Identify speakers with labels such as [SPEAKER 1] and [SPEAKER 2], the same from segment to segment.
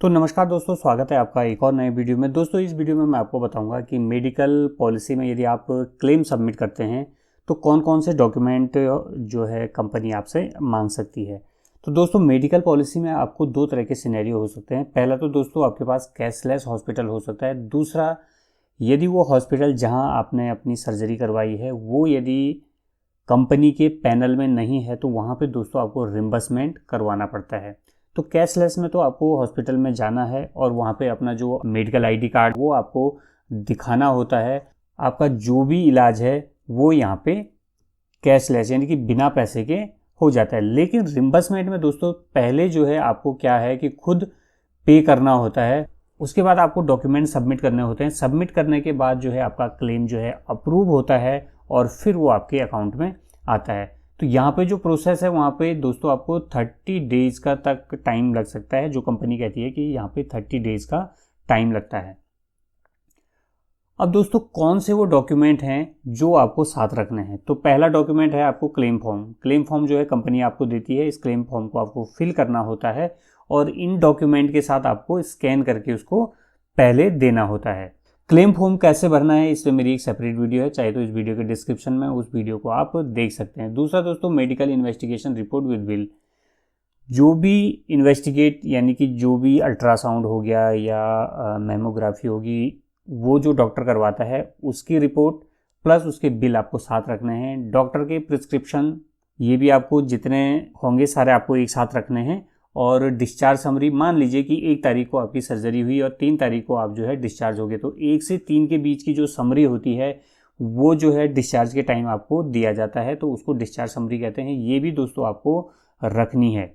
[SPEAKER 1] तो नमस्कार दोस्तों, स्वागत है आपका एक और नए वीडियो में। दोस्तों इस वीडियो में मैं आपको बताऊंगा कि मेडिकल पॉलिसी में यदि आप क्लेम सबमिट करते हैं तो कौन कौन से डॉक्यूमेंट जो है कंपनी आपसे मांग सकती है। तो दोस्तों मेडिकल पॉलिसी में आपको दो तरह के सिनेरियो हो सकते हैं। पहला तो दोस्तों आपके पास कैशलेस हॉस्पिटल हो सकता है। दूसरा, यदि वो हॉस्पिटल जहाँ आपने अपनी सर्जरी करवाई है वो यदि कंपनी के पैनल में नहीं है तो वहाँ पे दोस्तों आपको रिम्बर्समेंट करवाना पड़ता है। तो कैशलेस में तो आपको हॉस्पिटल में जाना है और वहाँ पे अपना जो मेडिकल आईडी कार्ड वो आपको दिखाना होता है। आपका जो भी इलाज है वो यहाँ पे कैशलेस यानी कि बिना पैसे के हो जाता है। लेकिन रिम्बर्समेंट में दोस्तों पहले जो है आपको क्या है कि खुद पे करना होता है। उसके बाद आपको डॉक्यूमेंट सबमिट करने होते हैं। सबमिट करने के बाद जो है आपका क्लेम जो है अप्रूव होता है और फिर वो आपके अकाउंट में आता है। तो यहाँ पे जो प्रोसेस है वहाँ पे दोस्तों आपको 30 डेज का तक टाइम लग सकता है। जो कंपनी कहती है कि यहाँ पे 30 डेज का टाइम लगता है। अब दोस्तों कौन से वो डॉक्यूमेंट हैं जो आपको साथ रखने हैं। तो पहला डॉक्यूमेंट है आपको क्लेम फॉर्म। क्लेम फॉर्म जो है कंपनी आपको देती है। इस क्लेम फॉर्म को आपको फिल करना होता है और इन डॉक्यूमेंट के साथ आपको स्कैन करके उसको पहले देना होता है। क्लेम फॉर्म कैसे भरना है इस पर मेरी एक सेपरेट वीडियो है, चाहे तो इस वीडियो के डिस्क्रिप्शन में उस वीडियो को आप देख सकते हैं। दूसरा दोस्तों medical investigation report with bill. जो भी इन्वेस्टिगेट यानी कि जो भी अल्ट्रासाउंड हो गया या मेमोग्राफी होगी वो जो डॉक्टर करवाता है उसकी रिपोर्ट प्लस उसके बिल आपको साथ रखने हैं। डॉक्टर के प्रिस्क्रिप्शन ये भी आपको जितने होंगे सारे आपको एक साथ रखने हैं। और डिस्चार्ज समरी, मान लीजिए कि 1 तारीख को आपकी सर्जरी हुई और 3 तारीख को आप जो है डिस्चार्ज हो गए, तो 1 से 3 के बीच की जो समरी होती है वो जो है डिस्चार्ज के टाइम आपको दिया जाता है, तो उसको डिस्चार्ज समरी कहते हैं। ये भी दोस्तों आपको रखनी है।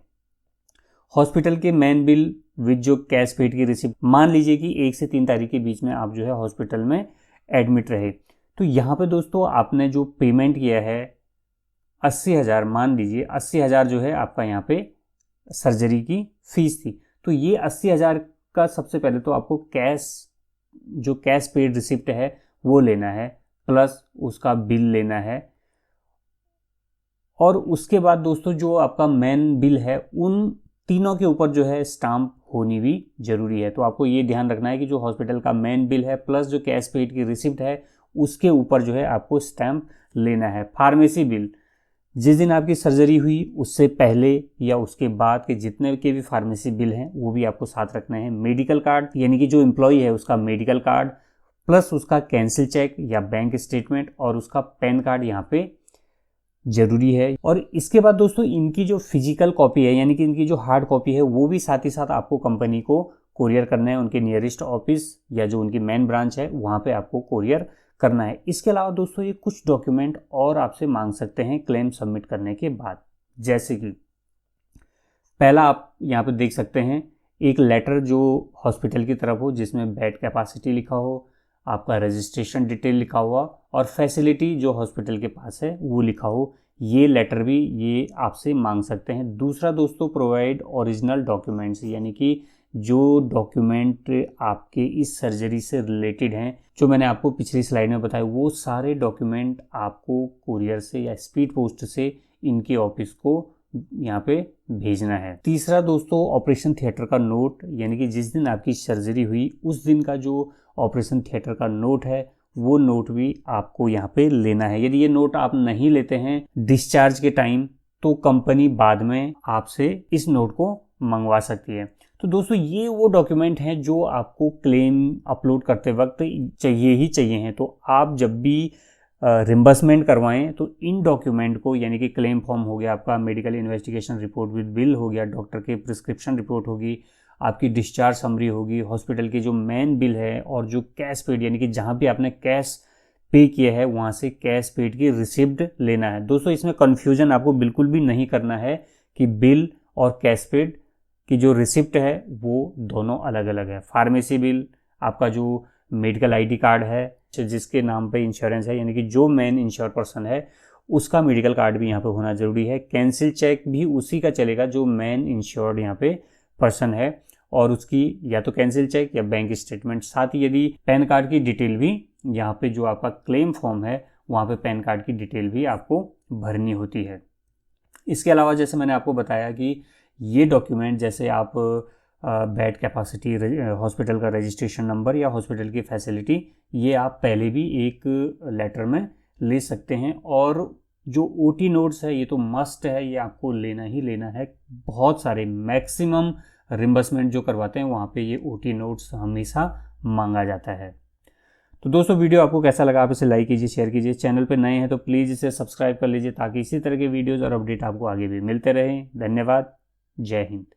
[SPEAKER 1] हॉस्पिटल के मेन बिल विद जो कैश पेड की रिसिप्ट, मान लीजिए कि 1 से 3 तारीख के बीच में आप जो है हॉस्पिटल में एडमिट रहे, तो यहाँ पे दोस्तों आपने जो पेमेंट किया है 80,000, मान लीजिए 80,000 जो है आपका यहाँ पे सर्जरी की फीस थी। तो ये 80,000 का सबसे पहले तो आपको जो कैश पेड रिसिप्ट है वो लेना है, प्लस उसका बिल लेना है। और उसके बाद दोस्तों जो आपका मेन बिल है उन तीनों के ऊपर जो है स्टाम्प होनी भी जरूरी है। तो आपको ये ध्यान रखना है कि जो हॉस्पिटल का मेन बिल है प्लस जो कैश पेड की रिसिप्ट है उसके ऊपर जो है आपको स्टैम्प लेना है। फार्मेसी बिल, जिस दिन आपकी सर्जरी हुई उससे पहले या उसके बाद के जितने के भी फार्मेसी बिल हैं वो भी आपको साथ रखने हैं। मेडिकल कार्ड यानी कि जो एम्प्लॉय है उसका मेडिकल कार्ड प्लस उसका कैंसिल चेक या बैंक स्टेटमेंट और उसका पैन कार्ड यहाँ पे जरूरी है। और इसके बाद दोस्तों इनकी जो फिजिकल कॉपी है यानी कि इनकी जो हार्ड कॉपी है वो भी साथ ही साथ आपको कंपनी को कोरियर करना है। उनके नियरेस्ट ऑफिस या जो उनकी मेन ब्रांच है वहाँ पे आपको कोरियर करना है। इसके अलावा दोस्तों ये कुछ डॉक्यूमेंट और आपसे मांग सकते हैं क्लेम सबमिट करने के बाद, जैसे कि पहला आप यहाँ पे देख सकते हैं एक लेटर जो हॉस्पिटल की तरफ हो जिसमें बेड कैपेसिटी लिखा हो, आपका रजिस्ट्रेशन डिटेल लिखा हुआ और फैसिलिटी जो हॉस्पिटल के पास है वो लिखा हो। ये लेटर भी ये आपसे मांग सकते हैं। दूसरा दोस्तों प्रोवाइड ओरिजिनल डॉक्यूमेंट्स, यानी कि जो डॉक्यूमेंट आपके इस सर्जरी से रिलेटेड हैं, जो मैंने आपको पिछली स्लाइड में बताया, वो सारे डॉक्यूमेंट आपको कुरियर से या स्पीड पोस्ट से इनके ऑफिस को यहाँ पे भेजना है। तीसरा दोस्तों ऑपरेशन थिएटर का नोट, यानी कि जिस दिन आपकी सर्जरी हुई उस दिन का जो ऑपरेशन थिएटर का नोट है वो नोट भी आपको यहाँ पे लेना है। यदि ये नोट आप नहीं लेते हैं डिस्चार्ज के टाइम तो कंपनी बाद में आपसे इस नोट को मंगवा सकती है। तो दोस्तों ये वो डॉक्यूमेंट हैं जो आपको क्लेम अपलोड करते वक्त चाहिए ही चाहिए हैं। तो आप जब भी रिम्बर्समेंट करवाएं तो इन डॉक्यूमेंट को, यानी कि क्लेम फॉर्म हो गया आपका, medical investigation report with bill हो गया, डॉक्टर के प्रिस्क्रिप्शन रिपोर्ट होगी, आपकी डिस्चार्ज समरी होगी, हॉस्पिटल की जो मेन बिल है और जो कैश पेड यानी कि जहाँ भी आपने कैश पे किया है वहाँ से कैश पेड की रिसिप्ट लेना है। दोस्तों इसमें कन्फ्यूजन आपको बिल्कुल भी नहीं करना है कि बिल और कैश पेड की जो रिसिप्ट है वो दोनों अलग अलग है। फार्मेसी बिल, आपका जो मेडिकल आईडी कार्ड है जिसके नाम पे इंश्योरेंस है, यानी कि जो मेन इंश्योर पर्सन है उसका मेडिकल कार्ड भी यहाँ पे होना जरूरी है। कैंसिल चेक भी उसी का चलेगा जो मेन इंश्योर्ड यहाँ पे पर्सन है, और उसकी या तो कैंसिल चेक या बैंक स्टेटमेंट। साथ ही यदि पैन कार्ड की डिटेल भी यहाँ पे जो आपका क्लेम फॉर्म है वहाँ पे पैन कार्ड की डिटेल भी आपको भरनी होती है। इसके अलावा जैसे मैंने आपको बताया कि ये डॉक्यूमेंट, जैसे आप बेड कैपेसिटी, हॉस्पिटल का रजिस्ट्रेशन नंबर या हॉस्पिटल की फैसिलिटी, ये आप पहले भी एक लेटर में ले सकते हैं। और जो OT नोट्स है ये तो मस्ट है, ये आपको लेना ही लेना है। बहुत सारे मैक्सिमम रिम्बर्समेंट जो करवाते हैं वहाँ पे ये OT नोट्स हमेशा मांगा जाता है। तो दोस्तों वीडियो आपको कैसा लगा, आप इसे लाइक कीजिए, शेयर कीजिए। चैनल पे नए हैं तो प्लीज़ इसे सब्सक्राइब कर लीजिए ताकि इसी तरह के वीडियोज़ और अपडेट आपको आगे भी मिलते रहें। धन्यवाद। जय हिंद।